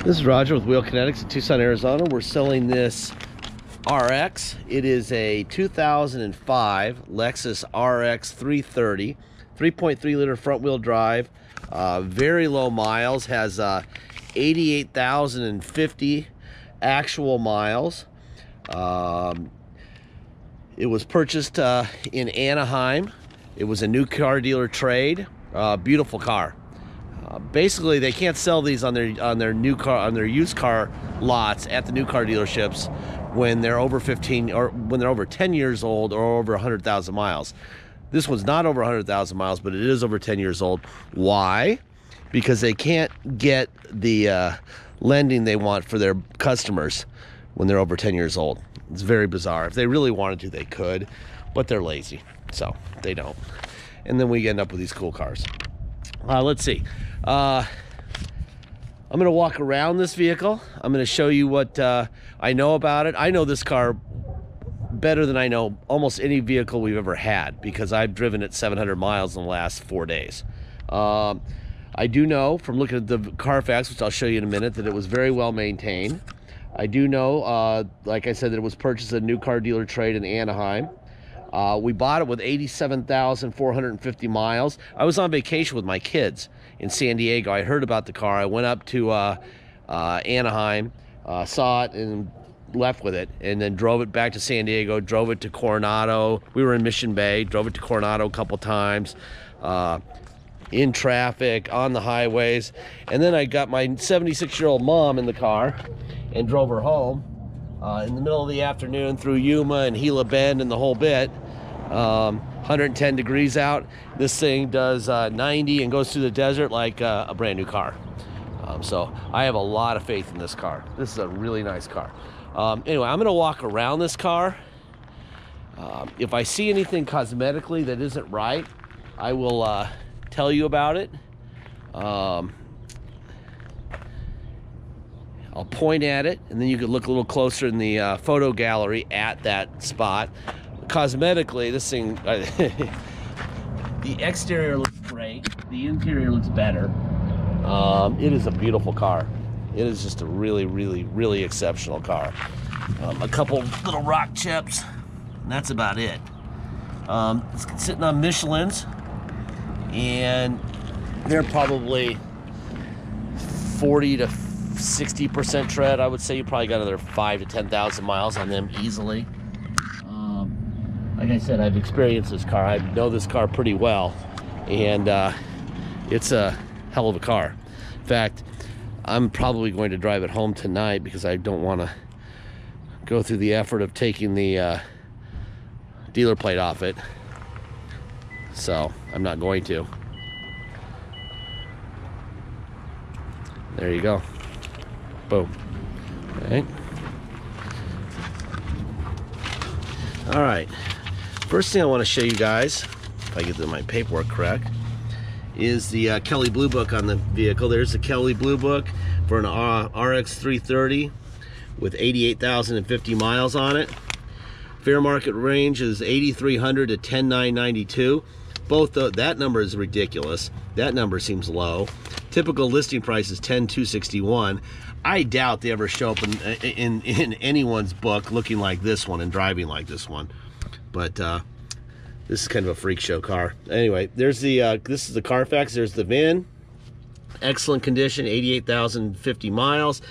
This is Roger with Wheel Kinetics in Tucson, Arizona. We're selling this RX. It is a 2005 Lexus RX 330, 3.3 liter front wheel drive, very low miles, has 88,050 actual miles. It was purchased in Anaheim. It was a new car dealer trade. Beautiful car. Basically, they can't sell these on their used car lots at the new car dealerships when they're over 15 or when they're over 10 years old or over 100,000 miles. This one's not over 100,000 miles, but it is over 10 years old. Why? Because they can't get the lending they want for their customers when they're over 10 years old. It's very bizarre. If they really wanted to, they could, but they're lazy, so they don't. And then we end up with these cool cars. Let's see. I'm going to walk around this vehicle. I'm going to show you what I know about it. I know this car better than I know almost any vehicle we've ever had because I've driven it 700 miles in the last 4 days. I do know from looking at the Carfax, which I'll show you in a minute, that it was very well maintained. I do know, like I said, that it was purchased at a new car dealer trade in Anaheim. We bought it with 87,450 miles. I was on vacation with my kids in San Diego. I heard about the car. I went up to Anaheim, saw it, and left with it, and then drove it back to San Diego, drove it to Coronado. We were in Mission Bay, drove it to Coronado a couple times, in traffic, on the highways. And then I got my 76-year-old mom in the car and drove her home in the middle of the afternoon through Yuma and Gila Bend and the whole bit. 110 degrees out. This thing does 90 and goes through the desert like a brand new car. So I have a lot of faith in this car. This is a really nice car. Anyway, I'm gonna walk around this car. If I see anything cosmetically that isn't right, I will tell you about it. I'll point at it, and then you can look a little closer in the photo gallery at that spot. Cosmetically, this thing, the exterior looks great. The interior looks better. It is a beautiful car. It is just a really, really, really exceptional car. A couple little rock chips, and that's about it. It's sitting on Michelin's, and they're probably 40 to 60% tread. I would say you probably got another 5,000 to 10,000 miles on them easily. Like I said, I've experienced this car. I know this car pretty well, and it's a hell of a car. In fact, I'm probably going to drive it home tonight because I don't want to go through the effort of taking the dealer plate off it. So I'm not going to. There you go. Boom. Okay. All right. First thing I want to show you guys, if I get my paperwork correct, is the Kelley Blue Book on the vehicle. There's the Kelley Blue Book for an RX 330 with 88,050 miles on it. Fair market range is 8,300 to 10,992. Both that number is ridiculous. That number seems low. Typical listing price is 10,261. I doubt they ever show up in anyone's book looking like this one and driving like this one. But this is kind of a freak show car. Anyway, there's the this is the Carfax. There's the VIN. Excellent condition, 88,050 miles.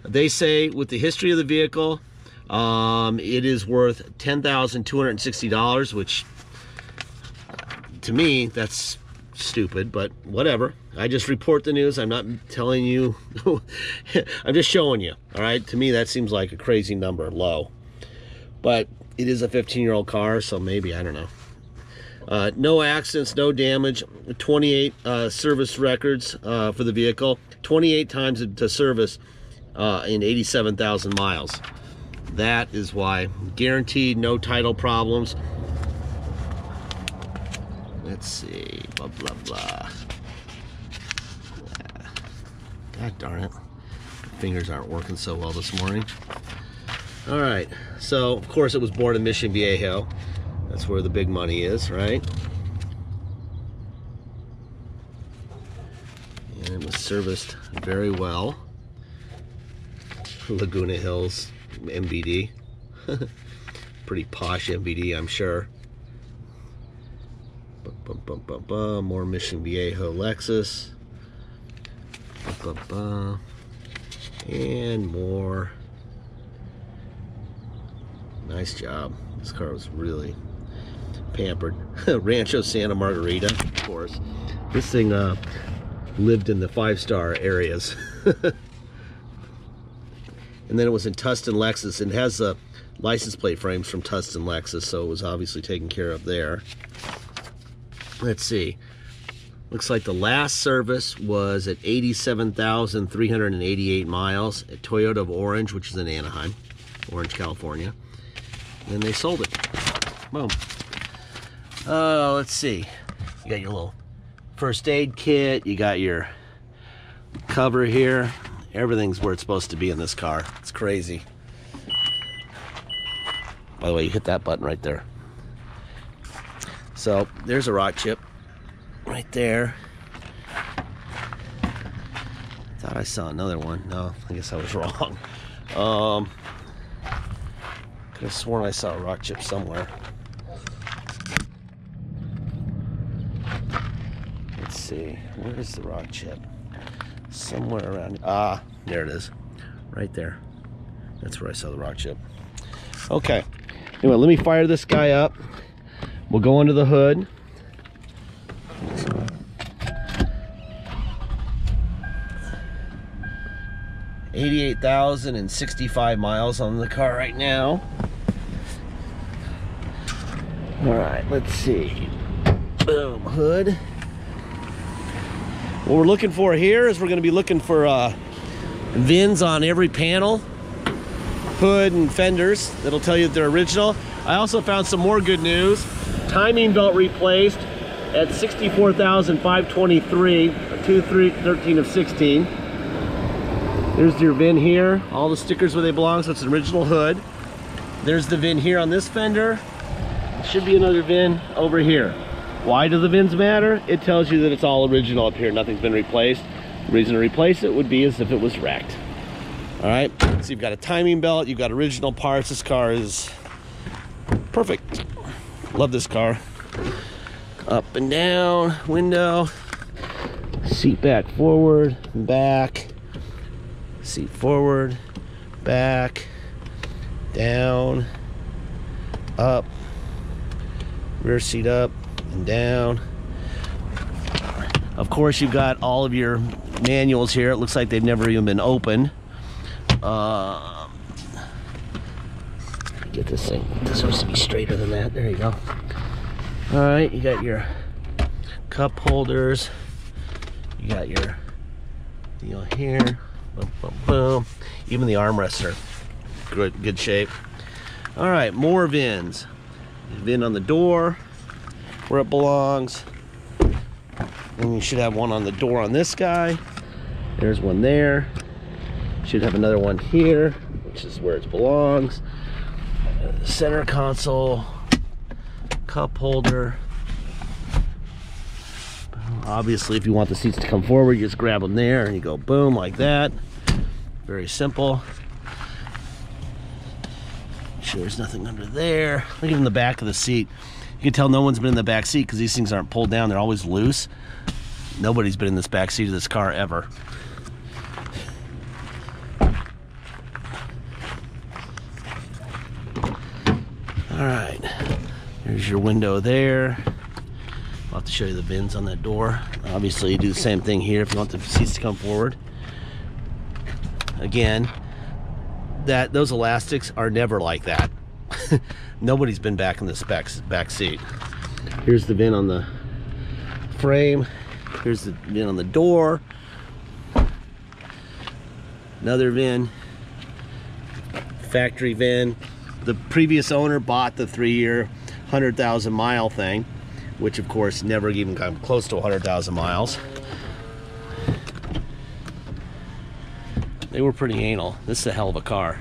They say with the history of the vehicle, it is worth $10,260, which to me, that's stupid, but whatever. I just report the news. I'm not telling you. I'm just showing you. All right. To me, that seems like a crazy number, low. But it is a 15-year-old car, so maybe, I don't know. No accidents, no damage. 28 service records for the vehicle. 28 times to service in 87,000 miles. That is why. Guaranteed, no title problems. Let's see, blah, blah, blah. God darn it. Fingers aren't working so well this morning. All right, so of course it was born in Mission Viejo. That's where the big money is, right? And it was serviced very well. Laguna Hills MBD. Pretty posh MBD, I'm sure. More Mission Viejo Lexus. And more. Nice job. This car was really pampered. Rancho Santa Margarita, of course. This thing lived in the 5-star areas. And then it was in Tustin Lexus, and has the license plate frames from Tustin Lexus, so it was obviously taken care of there. Let's see. Looks like the last service was at 87,388 miles at Toyota of Orange, which is in Anaheim, Orange, California. And they sold it. Boom. Let's see. You got your little first aid kit. You got your cover here. Everything's where it's supposed to be in this car. It's crazy. By the way, you hit that button right there. So there's a rock chip right there. Thought I saw another one. No, I guess I was wrong. Could have sworn I saw a rock chip somewhere. Let's see. Where is the rock chip? Somewhere around. Ah, there it is. Right there. That's where I saw the rock chip. Okay. Anyway, let me fire this guy up. We'll go under the hood. 88,065 miles on the car right now. All right, let's see. Boom, hood. What we're looking for here is we're going to be looking for VINs on every panel, hood, and fenders. That'll tell you that they're original. I also found some more good news. Timing belt replaced at 64,523, 2/13 of 16. There's your VIN here. All the stickers where they belong, so it's an original hood. There's the VIN here on this fender. There should be another VIN over here. Why do the VINs matter? It tells you that it's all original up here. Nothing's been replaced. The reason to replace it would be as if it was wrecked. All right, so you've got a timing belt, you've got original parts. This car is perfect. Love this car. Up and down, window, seat back forward, back, seat forward, back, down, up, rear seat up and down. Of course, you've got all of your manuals here. It looks like they've never even been opened. Get this thing. It's supposed to be straighter than that. There you go. All right, you got your cup holders. You got your deal here. Boom, boom, boom. Even the armrests are good shape. All right, more VINs. VIN on the door, where it belongs. And you should have one on the door on this guy. There's one there. Should have another one here, which is where it belongs. Center console, cup holder. Obviously, if you want the seats to come forward, you just grab them there and you go boom like that. Very simple. Make sure there's nothing under there. Look at in the back of the seat. You can tell no one's been in the back seat because these things aren't pulled down. They're always loose. Nobody's been in this back seat of this car ever. All right, there's your window there. I'll have to show you the VINs on that door. Obviously, you do the same thing here if you want the seats to come forward. Again, those elastics are never like that. Nobody's been back in this back seat. Here's the VIN on the frame. Here's the VIN on the door. Another VIN. Factory VIN. The previous owner bought the 3-year, 100,000 mile thing, which of course never even got close to 100,000 miles. They were pretty anal. This is a hell of a car.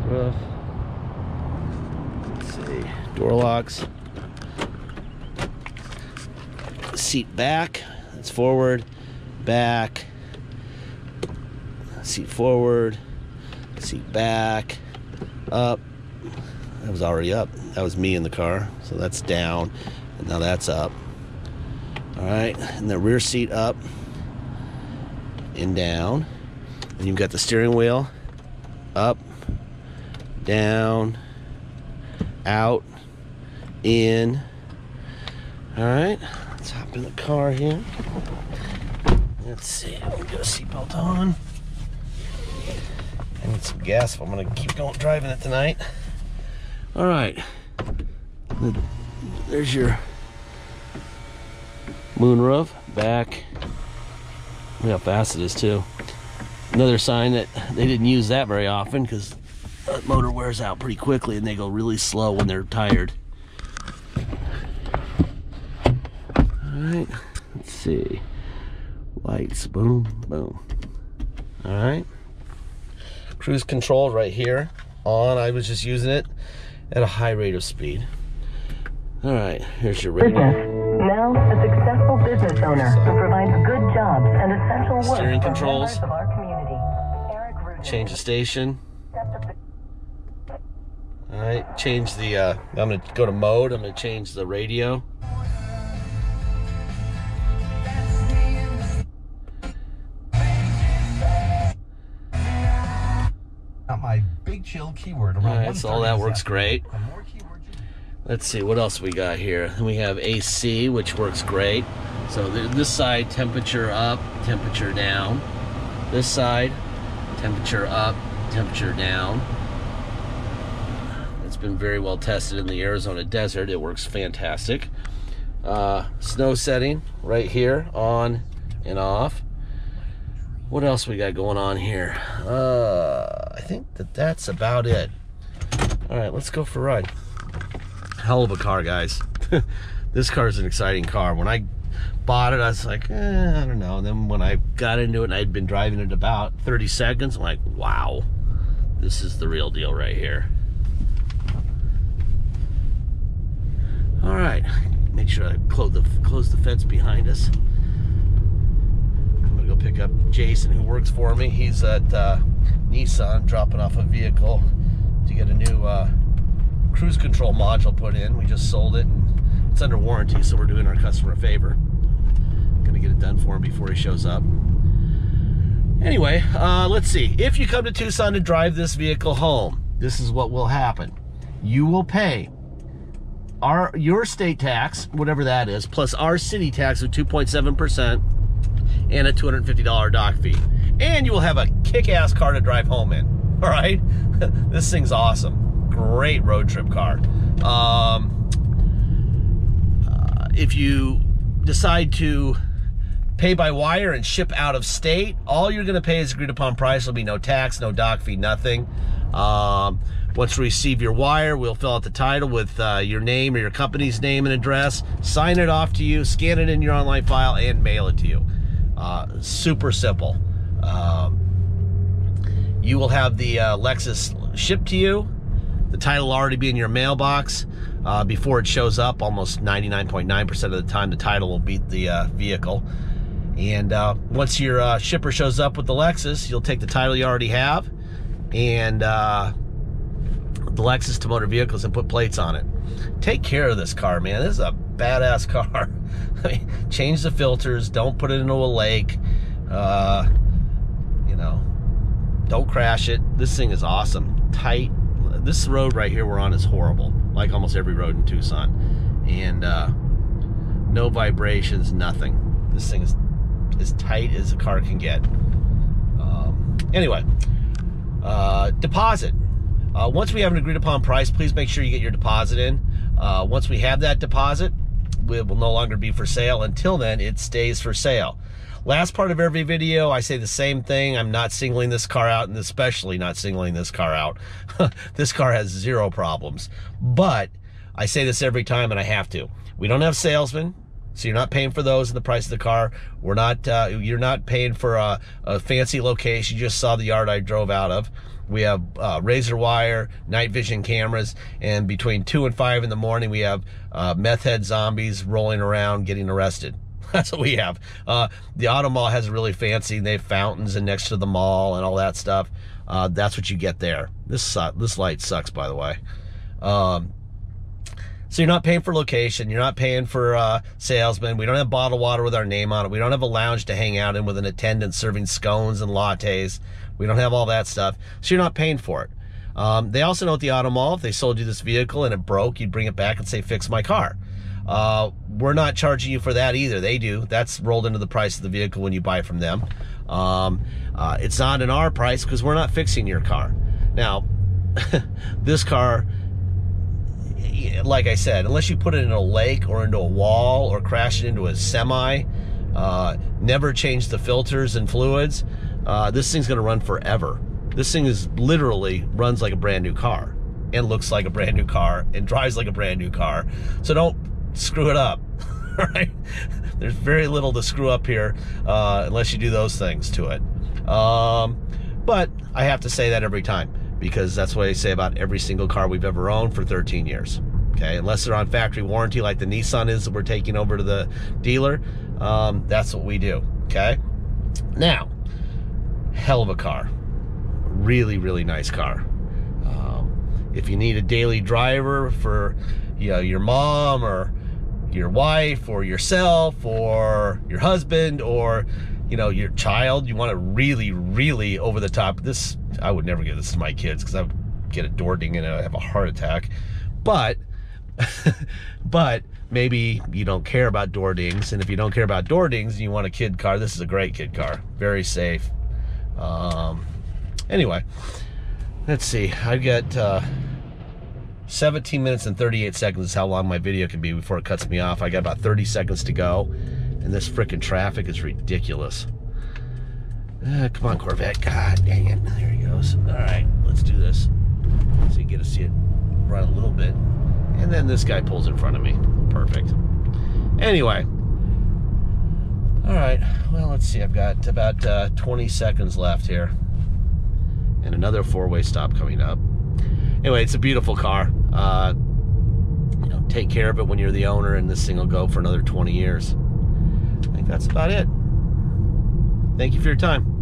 Roof. Let's see. Door locks. Seat back. That's forward. back, seat forward, seat back, up. That was already up. That was me in the car. So that's down, and now that's up. All right, and the rear seat up and down. And you've got the steering wheel up, down, out, in. All right, let's hop in the car here. Let's see, we'll get a seatbelt on. I need some gas if I'm gonna keep going driving it tonight. All right, there's your moonroof back. Look how fast it is too. Another sign that they didn't use that very often because the motor wears out pretty quickly and they go really slow when they're tired. Alright, let's see. Lights, boom, boom. Alright. Cruise control right here. On, I was just using it at a high rate of speed. Alright, here's your radio. Now, a successful business owner who provides good jobs and essential work Steering for controls. members of our community. Change the station. Alright, change the, I'm going to go to mode. I'm going to change the radio. My big chill keyword. Alright, so all that works great. Let's see, what else we got here? We have AC, which works great. So this side, temperature up, temperature down. This side, temperature up, temperature down. It's been very well tested in the Arizona desert. It works fantastic. Snow setting right here, on and off. What else we got going on here? I think that's about it. All right, let's go for a ride. Hell of a car, guys. This car is an exciting car. When I bought it, I was like, I don't know. And then when I got into it and I'd been driving it about 30 seconds, I'm like, wow, this is the real deal right here. All right, make sure I close the fence behind us. I'm gonna go pick up Jason, who works for me. He's at Nissan, dropping off a vehicle to get a new cruise control module put in. We just sold it and it's under warranty, so we're doing our customer a favor. Gonna get it done for him before he shows up. Anyway, let's see. If you come to Tucson to drive this vehicle home, this is what will happen. You will pay your state tax, whatever that is, plus our city tax of 2.7% and a $250 dock fee. And you will have a kick-ass car to drive home in. All right? This thing's awesome. Great road trip car. If you decide to pay by wire and ship out of state, all you're going to pay is agreed upon price. There'll be no tax, no dock fee, nothing. Once we receive your wire, we'll fill out the title with your name or your company's name and address, sign it off to you, scan it in your online file, and mail it to you. Super simple. You will have the Lexus shipped to you. The title will already be in your mailbox before it shows up. Almost 99.9% of the time, the title will beat the vehicle. And once your shipper shows up with the Lexus, you'll take the title you already have and the Lexus to Motor Vehicles and put plates on it. Take care of this car, man. This is a badass car. I mean, change the filters. Don't put it into a lake. You know, don't crash it. This thing is awesome. Tight. This road right here we're on is horrible, like almost every road in Tucson. And no vibrations, nothing. This thing is as tight as a car can get. Anyway, deposit. Once we have an agreed upon price, please make sure you get your deposit in. Once we have that deposit, it will no longer be for sale. Until then, it stays for sale. Last part of every video, I say the same thing. I'm not singling this car out, and especially not singling this car out. This car has zero problems. But I say this every time, and I have to. We don't have salesmen, so you're not paying for those in the price of the car. We're not. You're not paying for a fancy location. You just saw the yard I drove out of. We have razor wire, night vision cameras, and between 2 and 5 in the morning, we have meth head zombies rolling around getting arrested. That's what we have. The auto mall has really fancy. They have fountains and next to the mall and all that stuff. That's what you get there. This light sucks, by the way. So you're not paying for location. You're not paying for salesmen. We don't have bottled water with our name on it. We don't have a lounge to hang out in with an attendant serving scones and lattes. We don't have all that stuff. So you're not paying for it. They also know at the auto mall, if they sold you this vehicle and it broke, you'd bring it back and say, fix my car. We're not charging you for that either. They do. That's rolled into the price of the vehicle when you buy from them. It's not in our price because we're not fixing your car. Now, this car, like I said, unless you put it in a lake or into a wall or crash it into a semi, never change the filters and fluids, this thing's going to run forever. This thing is literally runs like a brand new car and looks like a brand new car and drives like a brand new car. So don't screw it up, right? There's very little to screw up here unless you do those things to it. But I have to say that every time because that's what I say about every single car we've ever owned for 13 years. Okay, unless they're on factory warranty like the Nissan is that we're taking over to the dealer, that's what we do, okay? Now, hell of a car. Really, really nice car. If you need a daily driver for your mom or your wife or yourself or your husband or your child, you want a really, really over the top. This, I would never give this to my kids because I would get a door ding and I'd have a heart attack. But maybe you don't care about door dings, and if you don't care about door dings and you want a kid car, this is a great kid car. Very safe. Anyway, let's see. I've got 17 minutes and 38 seconds is how long my video can be before it cuts me off. I got about 30 seconds to go, and this frickin' traffic is ridiculous. Come on, Corvette. God dang it. There he goes. All right, let's do this. So you get to see it run a little bit. And then this guy pulls in front of me. Perfect. Anyway. All right. Well, let's see. I've got about 20 seconds left here. And another four-way stop coming up. Anyway, it's a beautiful car. Take care of it when you're the owner, and this thing will go for another 20 years. I think that's about it. Thank you for your time.